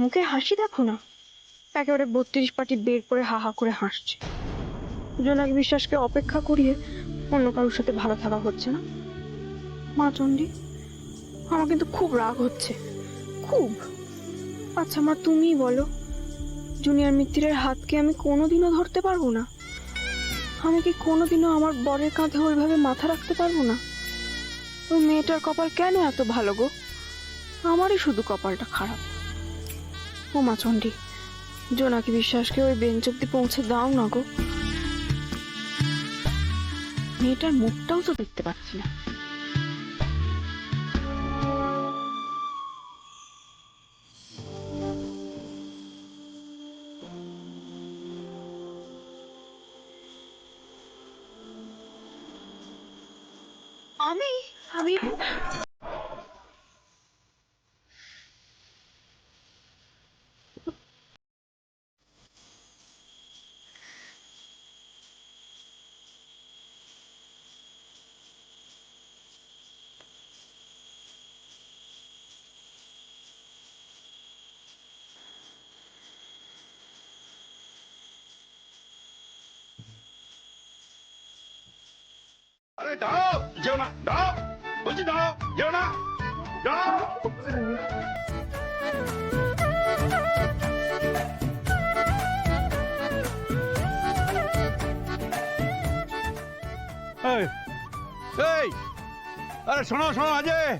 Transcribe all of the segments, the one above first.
মুখে হাসি দেখো না, একেবারে 32 পাটি বের করে হা হা করে হাসছে। জোনাকি বিশ্বাসকে অপেক্ষা করিয়ে অন্য কারোর সাথে ভালো থাকা হচ্ছে না। মা চণ্ডী, আমার কিন্তু খুব রাগ হচ্ছে, খুব। আচ্ছা মা, তুমিই বলো, জুনিয়র মিত্তিরের হাতকে আমি কোনোদিনও ধরতে পারবো না? আমি কি কোনোদিনও আমার বরের কাঁধে ওইভাবে মাথা রাখতে পারবো না? ওই মেয়েটার কপাল কেন এত ভালো গো? আমারই শুধু কপালটা খারাপ। ও মা চণ্ডী, জোনাকি বিশ্বাসকে ওই বেঞ্চ অব্দি পৌঁছে দাও না গো। মেয়েটার মুখটাও তো দেখতে পাচ্ছি না। আমি আমি আরে দাঁড়াও, যেও না, দাঁড়াও বলছি, দাঁড়াও, যেও না, দাঁড়াও। এই, এই, আরে শোনো শোনো অজয়,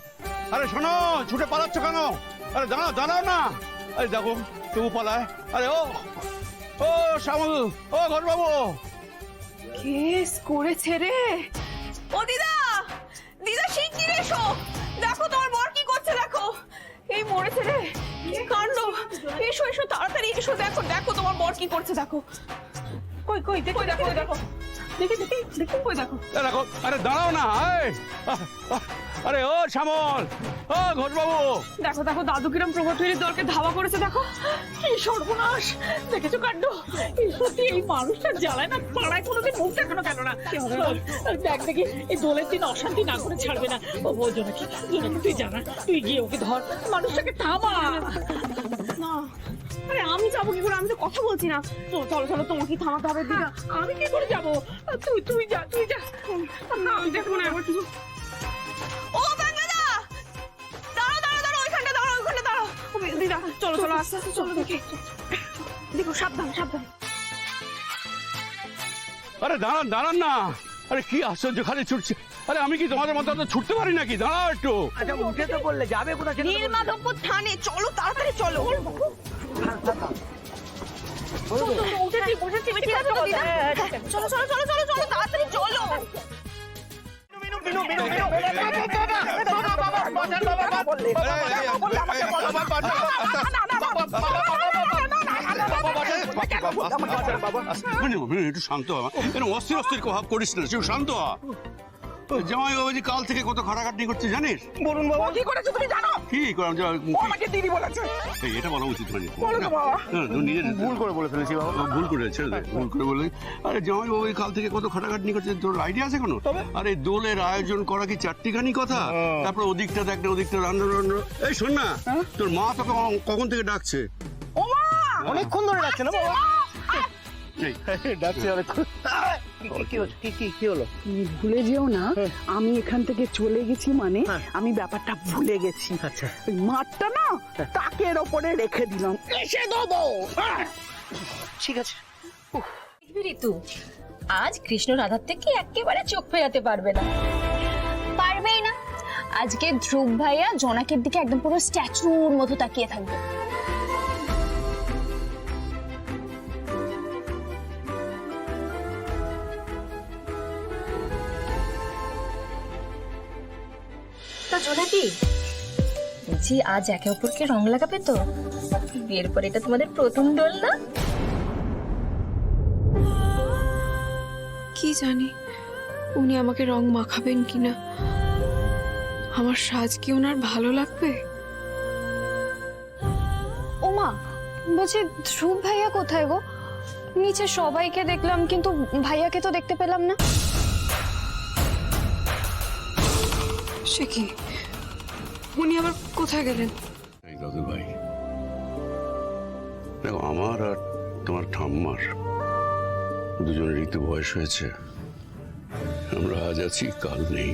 আরে শোনো, ছুটে পালাচ্ছ কেন? আরে দাঁড়াও, দাঁড়াও না। আরে দেখো তবু পালায়। আরে ও ও শ্যামল, ও ঘরবাবু। কেস করেছে রে। ও দিদা, দিদা শিগগির এসো, দেখো তোমার বর কি করছে, দেখো এই মরেছে রে, কি কাণ্ড। এসো এসো তাড়াতাড়ি এসো, দেখো দেখো তোমার বর কি করছে, দেখো। কই কই দেখো, দেখো দেখো, দেখি দেখি দেখি, কই দেখো। দেখো, আরে দাঁড়াও না। আরে ও শ্যামল, ও ঘোষবাবু। দেখো দেখো দাদু কিরম প্রভাত ফেরির দলকে ধাওয়া করেছে, দেখো কি সর্বনাশ, দেখেছো কাণ্ড। এই সত্যি এই মানুষটা জ্বালায় না, পাড়ায় কোনোদিন মুখ দেখানো কেন না। দেখ দেখি এই দোলের দিন অশান্তি না করে ছাড়বে না। ও জোনাকি, জোনাকি তুই জানা, তুই গিয়ে ওকে ধর, মানুষটাকে থামা। না, আরে আমি যাবো কি করে? আমি তো কথা বলছি না। চলো চলো, তোমাকে থামাতে হবে দিদা। আমি কি করে যাবো? তুই তুই যা, তুই যা। না দেখো না, এবার তুমি। ও বাংলাদা, দাঁড়াও দাঁড়াও দাঁড়াও, ওইখানটা দাঁড়াও, ওইখানটা দাঁড়াও। দিদা চলো চলো, আস্তে আস্তে চলো, দেখি দেখো, সাবধান সাবধান। আরে দাঁড়ান দাঁড়ান না। আরে কি আশ্চর্য, খালি ছুটছে। আরে আমি কি তোমাদের মতো ছুটতে পারি নাকি? দাঁড়াও একটু। আচ্ছা উঠে তো বললে যাবে কোথায়? নীলমাধবপুর থানে চলো, তাড়াতাড়ি চলো। উঠেছি বসেছি, ঠিক আছে তো দিদা? চলো চলো চলো চলো চলো, তাড়াতাড়ি চলো। একটু শান্ত হ, এরকম অস্থির অস্থির ভাব করিস না, তুই শান্ত হ। জামাই বাবাজি কাল থেকে কত খাটাখাটনি করছে জানিস? বলুন বাবা, কি করেছো তুমি জানো? কি করলাম? আমাকে দিদি বলেছে। এটা বলা উচিত হয়নি। বলো তো বাবা। তুই নিজের ভুল করে বলে ফেলেছি বাবা। ভুল করে ছেড়ে দে, ভুল করে বলে। আরে জামাই বাবু কাল থেকে কত খাটাখাটনি করছে, তোর আইডিয়া আছে কোনো? আরে দোলের আয়োজন করা কি চারটিখানি কথা? তারপর ওদিকটা দেখ না, ওদিকটা রান্না রান্না। এই শোন না, তোর মা তোকে কখন থেকে ডাকছে? ও মা, অনেকক্ষণ ধরে ডাকছে না বাবা। এই, ডাকছে অনেকক্ষণ। কি হচ্ছে? কি হলো? তুমি ভুলে যেও না, আমি এখান থেকে চলে গেছি মানে আমি ব্যাপারটা ভুলে গেছি। আচ্ছা ওই মাঠটা না তাকের ওপরে রেখে দিলাম, এসে দেবো। ঠিক আছে। ঋতু, আজ কৃষ্ণ রাধার থেকে একেবারে চোখ ফেরাতে পারবে না। পারবেই না। আজকে ধ্রুব ভাইয়া জোনাকের দিকে একদম পুরো স্ট্যাচুর মতো তাকিয়ে থাকবে। তা জোনাকি, বলছি আজ একে অপরকে রং লাগাবে তো? বিয়ের পরে এটা তোমাদের প্রথম দোল না? কি জানি উনি আমাকে রং মাখাবেন কিনা, আমার সাজ কি ওনার ভালো লাগবে? ওমা, বলছি ধ্রুব ভাইয়া কোথায় গো? নিচে সবাইকে দেখলাম কিন্তু ভাইয়াকে তো দেখতে পেলাম না। সে কি, উনি আবার কোথায় গেলেন? এই দাদু ভাই, দেখো, আমার আর তোমার ঠাম্মার দুজনেরই তো বয়স হয়েছে। আমরা আজ আছি, কাল নেই।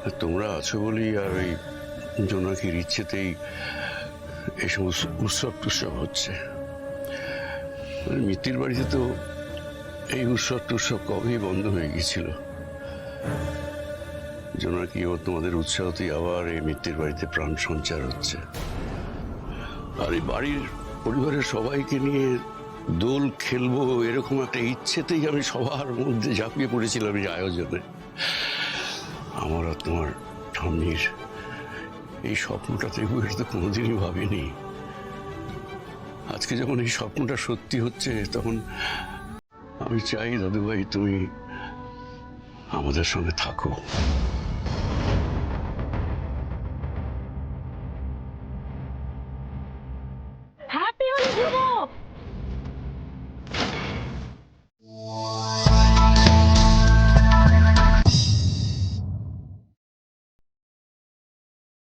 আর তোমরা আছো বলেই আর ওই জোনাকির ইচ্ছেতেই এই সমস্ত উৎসব টুৎসব হচ্ছে। মিত্তির বাড়িতে তো এই উৎসব টুৎসব কবেই বন্ধ হয়ে গিয়েছিল। জোনাকি ও তোমাদের উৎসাহতেই আবার এই মিত্তির বাড়িতে প্রাণ সঞ্চার হচ্ছে। আর এই বাড়ির পরিবারের সবাইকে নিয়ে দোল খেলবো এরকম একটা ইচ্ছেতেই আমি সবার মধ্যে ঝাঁপিয়ে পড়েছিলাম এই আয়োজনে। আমার আর তোমার ঠাম্মির এই স্বপ্নটা দেখবো এটা তো কোনোদিনই ভাবিনি। আজকে যখন এই স্বপ্নটা সত্যি হচ্ছে, তখন আমি চাই দাদুভাই তুমি আমাদের সঙ্গে থাকো।